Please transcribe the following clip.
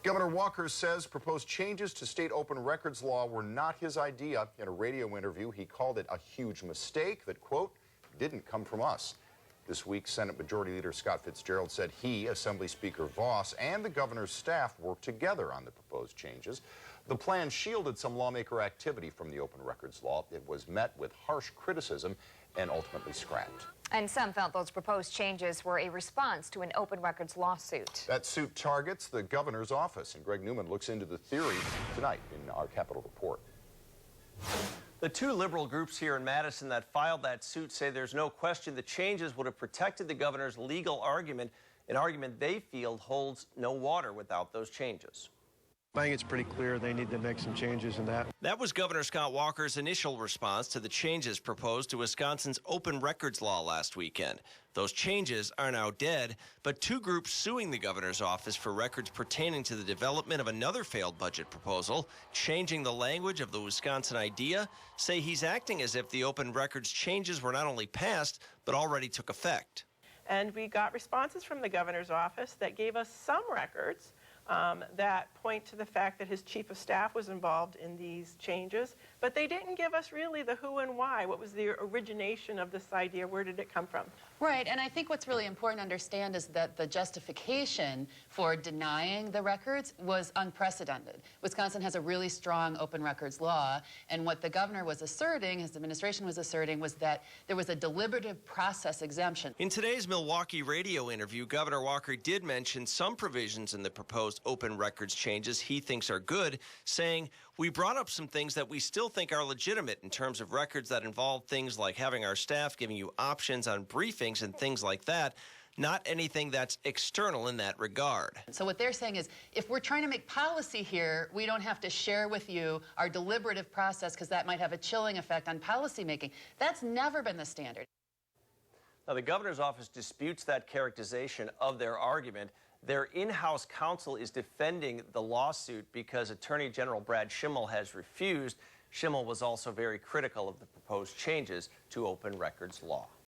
Governor Walker says proposed changes to state open records law were not his idea. In a radio interview, he called it a huge mistake that, quote, didn't come from us. This week, Senate Majority Leader Scott Fitzgerald said he, Assembly Speaker Vos, and the governor's staff worked together on the proposed changes. The plan shielded some lawmaker activity from the open records law. It was met with harsh criticism and ultimately scrapped. And some felt those proposed changes were a response to an open records lawsuit. That suit targets the governor's office, and Greg Newman looks into the theory tonight in our Capitol Report. The two liberal groups here in Madison that filed that suit say there's no question the changes would have protected the governor's legal argument, an argument they feel holds no water without those changes. I think it's pretty clear they need to make some changes in that. That was Governor Scott Walker's initial response to the changes proposed to Wisconsin's open records law last weekend. Those changes are now dead, but two groups suing the governor's office for records pertaining to the development of another failed budget proposal, changing the language of the Wisconsin idea, say he's acting as if the open records changes were not only passed, but already took effect. And we got responses from the governor's office that gave us some records that point to the fact that his chief of staff was involved in these changes, but they didn't give us really the who and why. What was the origination of this idea? Where did it come from? Right, and I think what's really important to understand is that the justification for denying the records was unprecedented. Wisconsin has a really strong open records law, and what the governor was asserting, his administration was asserting, was that there was a deliberative process exemption. In today's Milwaukee radio interview, Governor Walker did mention some provisions in the proposed open records changes he thinks are good, saying, "We brought up some things that we still think are legitimate in terms of records that involve things like having our staff giving you options on briefings and things like that, not anything that's external in that regard." So what they're saying is, if we're trying to make policy here, we don't have to share with you our deliberative process because that might have a chilling effect on policymaking. That's never been the standard. Now, the governor's office disputes that characterization of their argument. Their in-house counsel is defending the lawsuit because Attorney General Brad Schimel has refused. Schimel was also very critical of the proposed changes to open records law.